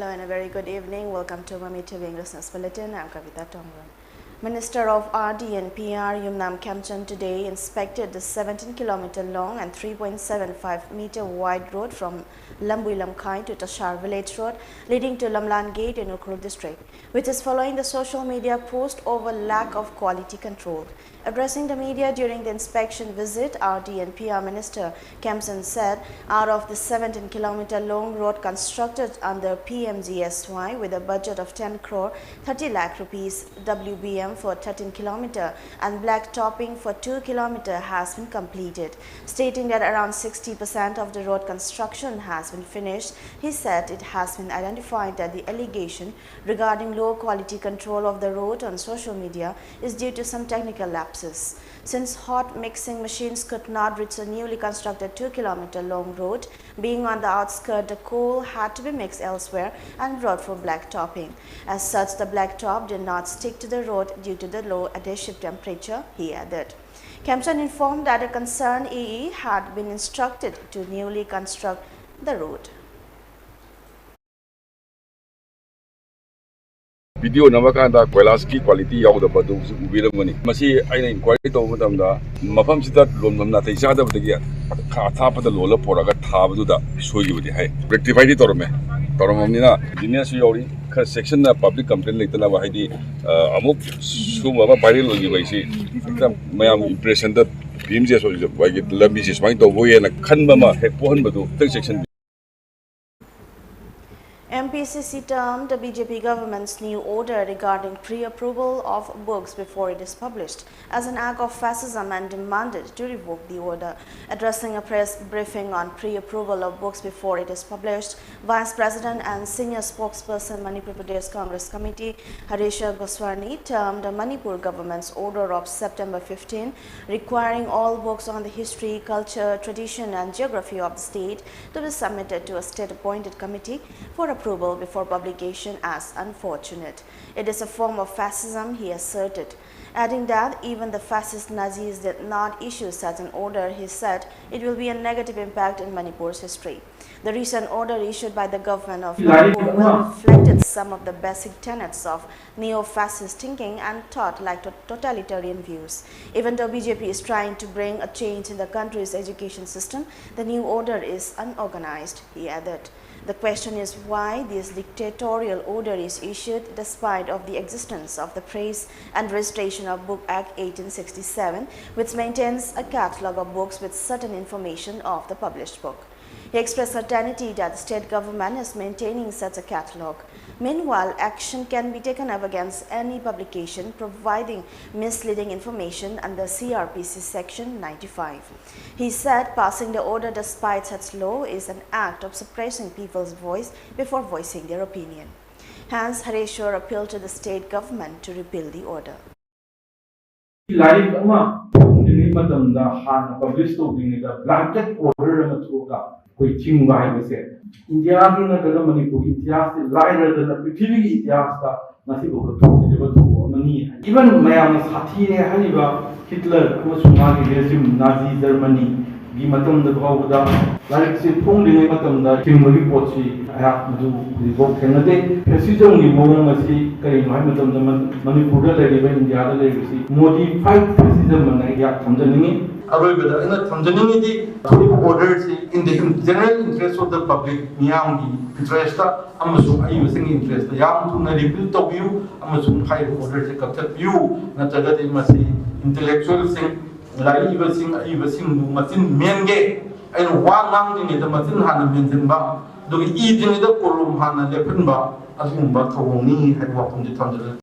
Hello and a very good evening. Welcome to MAMI TV English News Bulletin. I'm KAVITA. Minister of RD and PR Yumnam Khamchand today inspected the 17-kilometer long and 3.75-meter wide road from Lambui Lamkai to Tashar Village Road leading to Lamlan Gate in Ukhrul district, which is following the social media post over lack of quality control. Addressing the media during the inspection visit, RD and PR Minister Khamchand said out of the 17-kilometer long road constructed under PMGSY with a budget of 10 crore 30 lakh rupees, WBM for 13 kilometer and black topping for 2 kilometer has been completed. Stating that around 60% of the road construction has been finished, he said it has been identified that the allegation regarding low quality control of the road on social media is due to some technical lapses. Since hot mixing machines could not reach the newly constructed 2-kilometer long road, being on the outskirts, the coal had to be mixed elsewhere and brought for black topping. As such, the black top did not stick to the road due to the low adhesive temperature, he added. Khamchand informed that a concerned EE had been instructed to newly construct the road. Video namakanda Koilaski quality yaw the badu ubira money. Masi aina inquiry to madamda mafam sita lom namna taisa da bagi thapa the lola poraga thabdu da show you the hai. Rectify the torme. Toromina, genius yori, section public complaint later na bahidi amuk suma viral device. Mayam impression that PMGS was by get lambi is fine to boy and a kanbama headphone badu section. MPCC termed the BJP government's new order regarding pre-approval of books before it is published as an act of fascism and demanded to revoke the order. Addressing a press briefing on pre-approval of books before it is published, Vice President and Senior Spokesperson Manipur Pradesh Congress Committee Harisha Goswami termed the Manipur government's order of September 15 requiring all books on the history, culture, tradition and geography of the state to be submitted to a state-appointed committee for approval before publication as unfortunate. It is a form of fascism, he asserted. Adding that even the fascist Nazis did not issue such an order, he said it will be a negative impact in Manipur's history. The recent order issued by the government of Manipur will reflect some of the basic tenets of neo-fascist thinking and thought like totalitarian views. Even though BJP is trying to bring a change in the country's education system, the new order is unorganized, he added. The question is why this dictatorial order is issued despite of the existence of the Praise and Registration of Book Act 1867, which maintains a catalogue of books with certain information of the published book. He expressed certainty that the state government is maintaining such a catalogue. Meanwhile, action can be taken up against any publication providing misleading information under CRPC Section 95. He said passing the order despite such law is an act of suppressing people's voice before voicing their opinion. Hence, Hareshwar appealed to the state government to repeal the order. Blanket order Kuching by the India in the Manipur, India, lighter than the Pithili India, Nasibu to money. Even Mayam Satine Haliba, Hitler, Kusumani, resume Nazi Germany, Gimatum the Gauda, like say Pongli Matum, the Kimberly Pochi, I have to do revoke Canada. Precision Masi, Karimatum, the Manipur, even the other legacy, modified precision and I from the name. Orders in the general interest of the public, Miami interest, Amazon, using interest, the young to rebuild of you, Amazon high orders, a cut you, not a that must see intellectual thing, like even sing Martin Menge, and one mountain in the Martin Hana Menzenba, do eating the Korum Hana Lepenba, as Mumba Tawoni had walked on the thunder.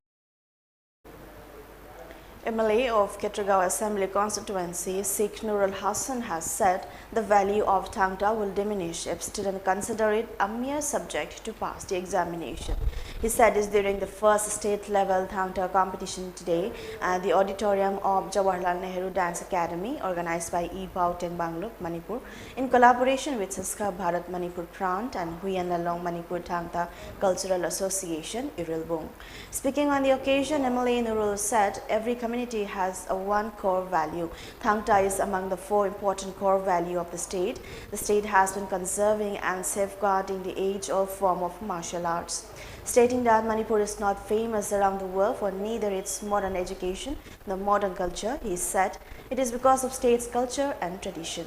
MLA of Ketragaon Assembly constituency, Sikh Nurul Hassan has said the value of Tangta will diminish if students consider it a mere subject to pass the examination. He said this during the first state-level Tangta competition today at the auditorium of Jawaharlal Nehru Dance Academy organized by E-Pout in Bangalore, Manipur, in collaboration with Saska Bharat Manipur Prant and Huyan Lalong Manipur Tangta Cultural Association, Irilbung. Speaking on the occasion, MLA Nurul said every community community has one core value. Tangta is among the 4 important core values of the state. The state has been conserving and safeguarding the age-old form of martial arts. Stating that Manipur is not famous around the world for neither its modern education nor modern culture, he said, it is because of state's culture and tradition.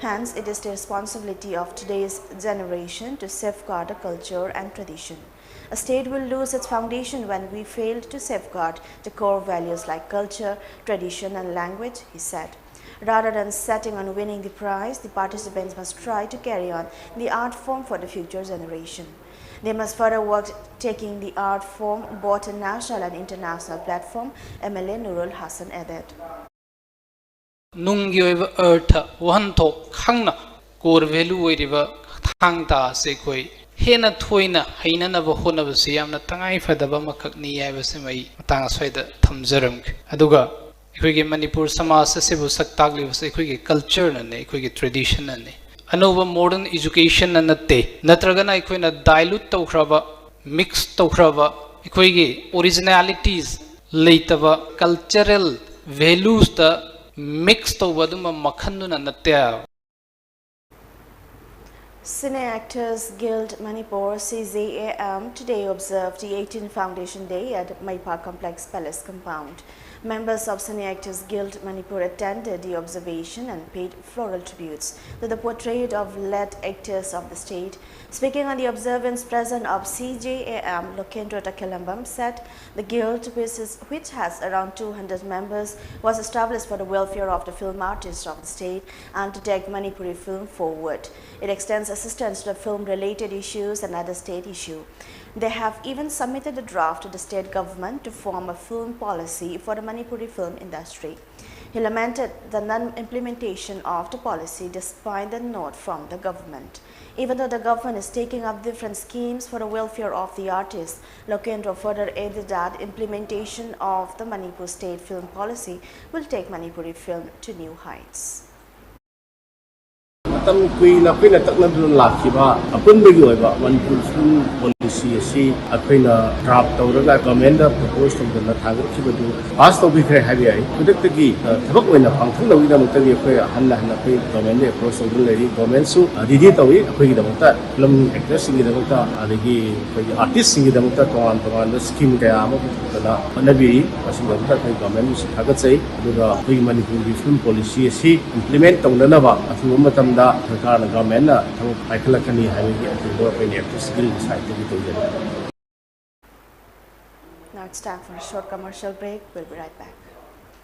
Hence, it is the responsibility of today's generation to safeguard the culture and tradition. A state will lose its foundation when we fail to safeguard the core values like culture, tradition and language, he said. Rather than setting on winning the prize, the participants must try to carry on the art form for the future generation. They must further work taking the art form both a national and international platform, MLA Nurul Hassan added. Nungi oiba eartha wahanthok khangna core value oiriba thangta se koi hena thoina hainanaba honabase yamna tangai fadaba makakni yaibase mai matang aswaida thamjaram aduga ekhoi Manipur samaj asibu saktagli ekhoi culture nane ekhoi tradition nane anova modern education nate natragana ekhoi dilute tawkhraba mix tawkhraba ekhoi originalities leitaba cultural values ta mixed over the Makhanduna Natya. Cine Actors Guild Manipur CZAM today observed the 18th Foundation Day at Manipur Complex Palace Compound. Members of Cine Actors Guild Manipur attended the observation and paid floral tributes to the portrait of led actors of the state. Speaking on the observance, President of CJAM, Lokendra Takelambam, said the guild, which has around 200 members, was established for the welfare of the film artists of the state and to take Manipuri film forward. It extends assistance to film-related issues and other state issues. They have even submitted a draft to the state government to form a film policy for the Manipuri film industry. He lamented the non-implementation of the policy despite the nod from the government. Even though the government is taking up different schemes for the welfare of the artists, Lokendra further added that implementation of the Manipur state film policy will take Manipuri film to new heights. Matam kuina takna dun lakhiba apun begi oiba Manipur film policy asi akoina draft tawraga government da propose tawdana thagakibadu pass tawbikre habi ai kudaktagi thabak oina pangthang lawida mutagi akoi hanna koi government da approach tawdun leri government su didi tawi akoi da mutta film actors singi da mutta adigi koi artist singi da mutta toan da scheme kaya ama da manabi asinga mutta koi government su thagatsai aduga koi Manipur film policy asi implement tawdana ba afu matam da सरकार government ना थम पाइखलकनी highway अतिंदो अपने active skill site की तौजन. Now it's time for a short commercial break. We'll be right back.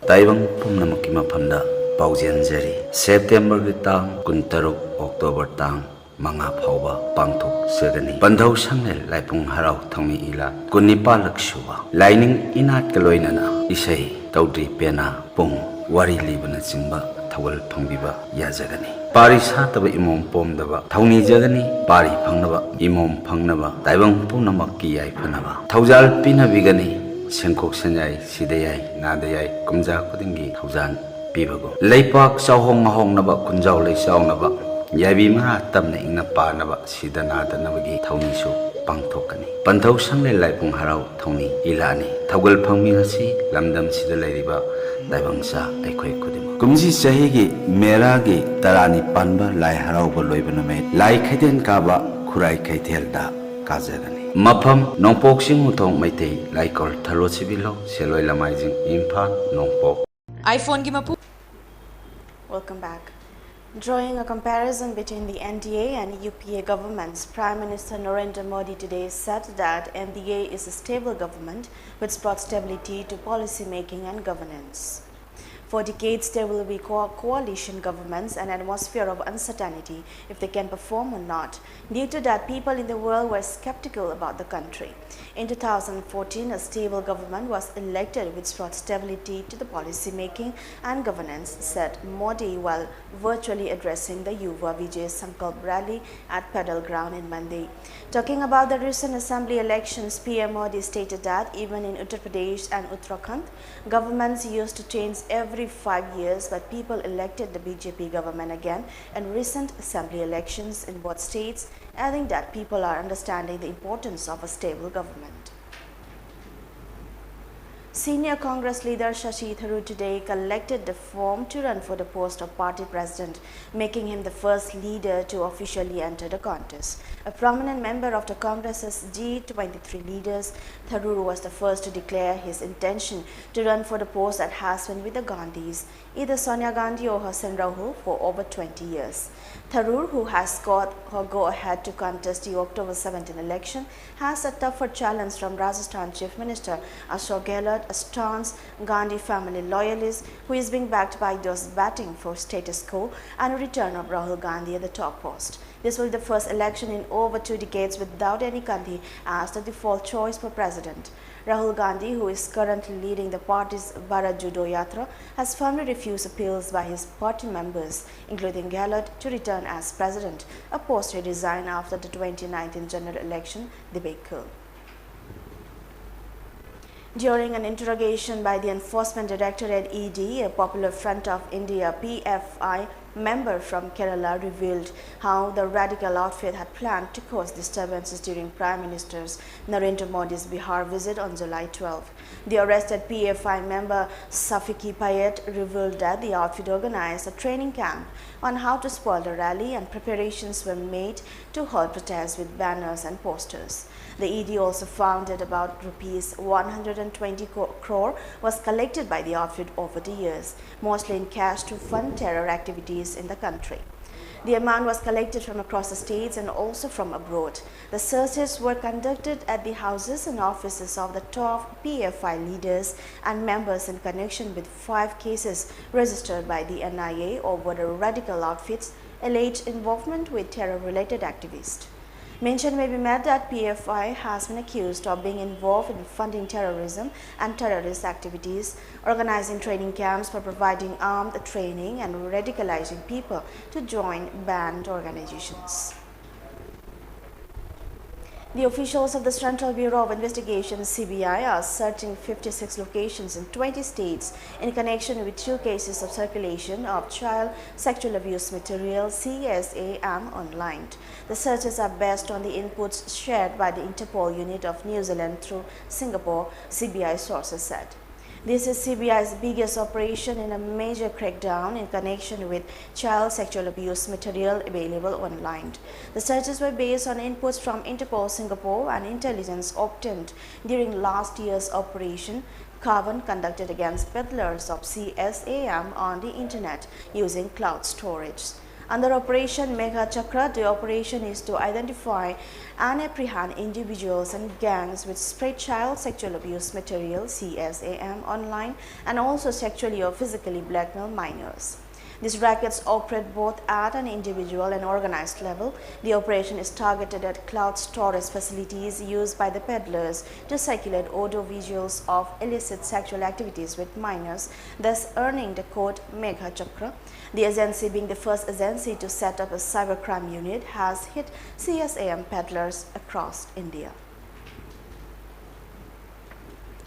Taibang pumnamaki maphamda paujanjari September gi tang 16 October tang manga phauba pangthok segani bandhau sangnel laipung harau thangmi ila 19 laksuba lining inat kaloinana isai taudri pena pung wari libana chingba thawal phangbiba yajagani pari sataba imom pomdaba thawni jagani pari phangnaba imom phangnaba taibang pumnamakki yai phanaba thawjal pinabigani sengkok sanjai sidayai nadayai kumja khudingi thawjan pibago leipak chawhong hongnaba kunjaw leisawnaba yabi mara tamna ingna panaba sidana danabagi thawni su pangthokani panthau sangle laipung harau thawni ilani thawgal phangmi hasi lamdam sida leiriba daibangsa aikhoi khudim kumji chahigi meragi tarani panba lai harau ba loibana me lai khaiden kaba khurai khaithelda kajagani mafam nongpok sing uthong maitei laikol thalo sibilo seloi lamaijing imphal nongpok iPhone gi mapu. Welcome back. Drawing a comparison between the NDA and UPA governments, Prime Minister Narendra Modi today said that NDA is a stable government which brought stability to policy making and governance. For decades, there will be coalition governments and an atmosphere of uncertainty if they can perform or not. Due to that, people in the world were skeptical about the country. In 2014, a stable government was elected which brought stability to the policy making and governance, said Modi while virtually addressing the Yuva Vijay Sankalp rally at Pedal Ground in Monday. Talking about the recent assembly elections, PM Modi stated that even in Uttar Pradesh and Uttarakhand, governments used to change every 5 years, but people elected the BJP government again in recent assembly elections in both states, adding that people are understanding the importance of a stable government. Senior Congress leader Shashi Tharoor today collected the form to run for the post of party president, making him the first leader to officially enter the contest. A prominent member of the Congress's G23 leaders, Tharoor was the first to declare his intention to run for the post that has been with the Gandhis, either Sonia Gandhi or Hussain Rahul, for over 20 years. Tharoor, who has got her go-ahead to contest the October 17 election, has a tougher challenge from Rajasthan Chief Minister Ashok Gehlot, a staunch Gandhi family loyalist who is being backed by those batting for status quo and a return of Rahul Gandhi at the top post. This will be the first election in over 2 decades without any Gandhi as the default choice for president. Rahul Gandhi, who is currently leading the party's Bharat Jodo Yatra, has firmly refused appeals by his party members, including Gehlot, to return as president, a post he resigned after the 2019 general election debacle. During an interrogation by the Enforcement Directorate ED, a Popular Front of India PFI member from Kerala revealed how the radical outfit had planned to cause disturbances during Prime Minister Narendra Modi's Bihar visit on July 12. The arrested PFI member Safiki Payet revealed that the outfit organized a training camp on how to spoil the rally and preparations were made to hold protests with banners and posters. The ED also found that about Rs 120 crore was collected by the outfit over the years, mostly in cash to fund terror activities in the country. The amount was collected from across the states and also from abroad. The searches were conducted at the houses and offices of the top PFI leaders and members in connection with 5 cases registered by the NIA over the radical outfit's alleged involvement with terror-related activists. Mention may be made that PFI has been accused of being involved in funding terrorism and terrorist activities, organizing training camps for providing armed training and radicalizing people to join banned organizations. The officials of the Central Bureau of Investigation (CBI) are searching 56 locations in 20 states in connection with 2 cases of circulation of child sexual abuse material (CSAM) online. The searches are based on the inputs shared by the Interpol unit of New Zealand through Singapore, CBI sources said. This is CBI's biggest operation in a major crackdown in connection with child sexual abuse material available online. The searches were based on inputs from Interpol Singapore and intelligence obtained during last year's operation Carbon conducted against peddlers of CSAM on the internet using cloud storage. Under Operation Megha Chakra, the operation is to identify and apprehend individuals and gangs which spread child sexual abuse material (CSAM) online and also sexually or physically blackmail minors. These rackets operate both at an individual and organized level. The operation is targeted at cloud storage facilities used by the peddlers to circulate audio visuals of illicit sexual activities with minors, thus earning the code Megha Chakra. The agency, being the first agency to set up a cybercrime unit, has hit CSAM peddlers across India.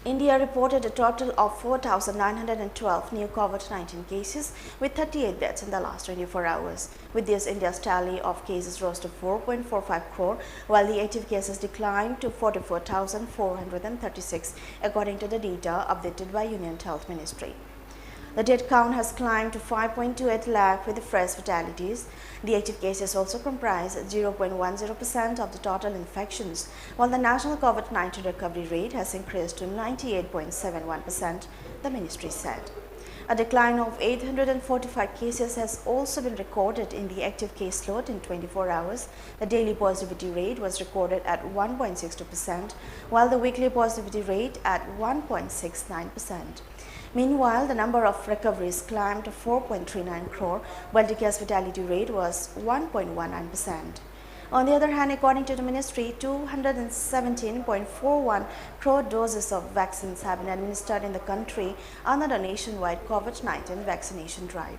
India reported a total of 4,912 new COVID-19 cases with 38 deaths in the last 24 hours. With this, India's tally of cases rose to 4.45 crore, while the active cases declined to 44,436, according to the data updated by Union Health Ministry. The death count has climbed to 5.28 lakh with fresh fatalities. The active cases also comprise 0.10% of the total infections, while the national COVID-19 recovery rate has increased to 98.71%, the ministry said. A decline of 845 cases has also been recorded in the active caseload in 24 hours. The daily positivity rate was recorded at 1.62%, while the weekly positivity rate at 1.69%. Meanwhile, the number of recoveries climbed to 4.39 crore, while the case fatality rate was 1.19%. On the other hand, according to the ministry, 217.41 crore doses of vaccines have been administered in the country under the nationwide COVID-19 vaccination drive.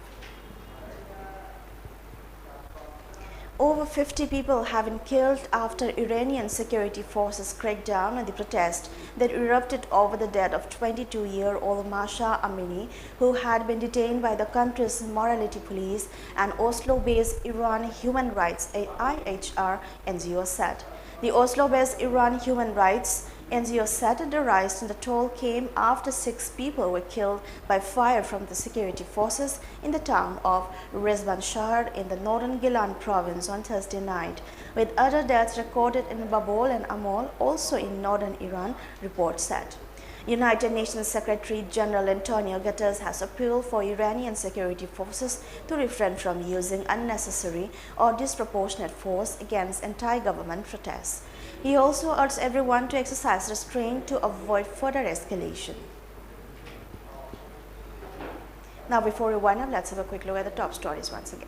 Over 50 people have been killed after Iranian security forces cracked down on the protest that erupted over the death of 22-year-old Masha Amini, who had been detained by the country's morality police and Oslo-based Iran Human Rights IHR NGO said. The Oslo-based Iran Human Rights NGO said the rise in the toll came after 6 people were killed by fire from the security forces in the town of Rizwan Shahar in the northern Gilan province on Thursday night, with other deaths recorded in Babol and Amol, also in northern Iran, reports said. United Nations Secretary General Antonio Guterres has appealed for Iranian security forces to refrain from using unnecessary or disproportionate force against anti-government protests. He also urged everyone to exercise restraint to avoid further escalation. Now, before we wind up, let's have a quick look at the top stories once again.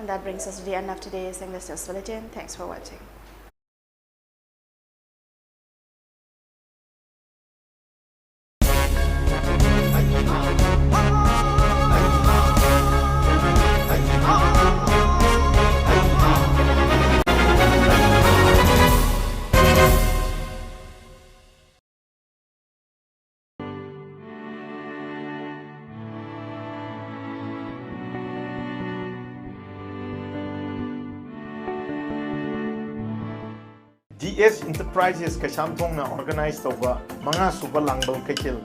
And that brings us to the end of today's English News Bulletin. Thanks for watching. DS Enterprises Kasamthong na organize tawba mga suba langbal kaitil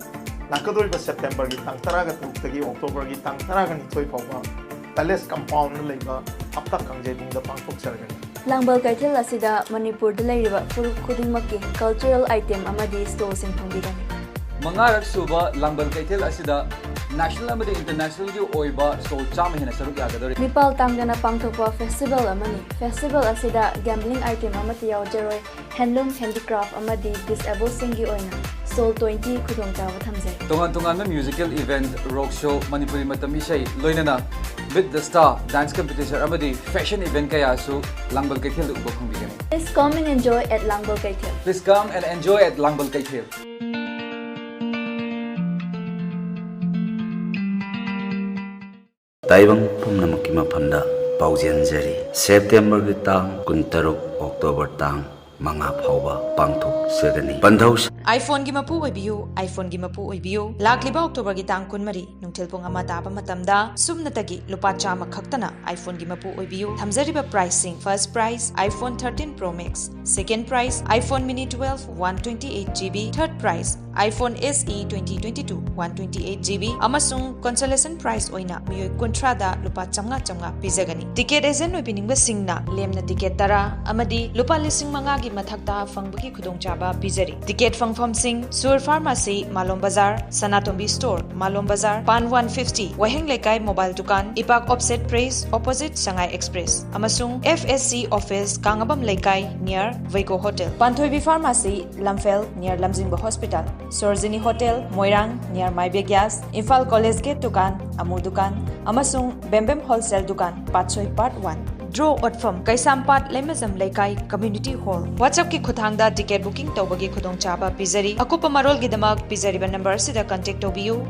nakadol ba September gi tang taraga tagi October gi tang taraga ni toy pawba Palace compound na laiba apta kangjebung da pangthok sargani langbal kaitil asida Manipur da laiba full khudingmakki cultural item amadi store sing thongbigani mangarak suba langbal kaitil asida national amadi international gi oiba store chama hena saruk yagadori Nepal tangana pangthokpa festival amani festival asida gambling item amati yawjaroi handloom handicraft amadi disabled singi oina Soul 20 khudongtawa thamjai tongan musical event rock show Manipuri matam isai loinana with the star dance competition amadi fashion event kaya su langbal kaitil ubo khongbigani Please come and enjoy at langbal kaitil Please come and enjoy at langbal kaitil Taibang pumnamakki mafamda paujenjari September gi tang 16 October tang manga phauba pangthok segani bandhau iPhone gi mapu oibiu iPhone gi mapu oibiu lakliba October gi tang 13 nungthil pung ama taba matamda sumnatagi lupa chama khaktana iPhone gi mapu oibiu thamjariba pricing first price iPhone 13 Pro Max second price iPhone Mini 12 128GB third price iPhone SE 2022 128GB amasung consolation price oina miyoi kontra da lupa chamnga pizagani ticket agent oibiningba singna lemna ticket tara amadi lupa lising manga gi mathakta fangbagi khudongchaba pizari ticket fangfam sing Sur Pharmacy Malom Bazar Sanatombi Store Malom Bazar Pan 150 Waheng Lekai Mobile Dukan Ipak Offset Praise opposite Sangai Express amasung FSC office Kangabam Lekai near Vaiko Hotel Panthoibi Pharmacy Lamfel near Lamjingba Hospital Sorzini Hotel Moirang near Maibe Gas Infal College Gate Dukan Amu Dukan amasung Bembem Wholesale Dukan Patsoy Part 1 Draw Otfam Kaisampat Lemazam Lekai Community Hall WhatsApp ki khuthangda ticket booking tawbagi khudongchaba pizari akupa marol gidamak pizari ba number sida contact tobiu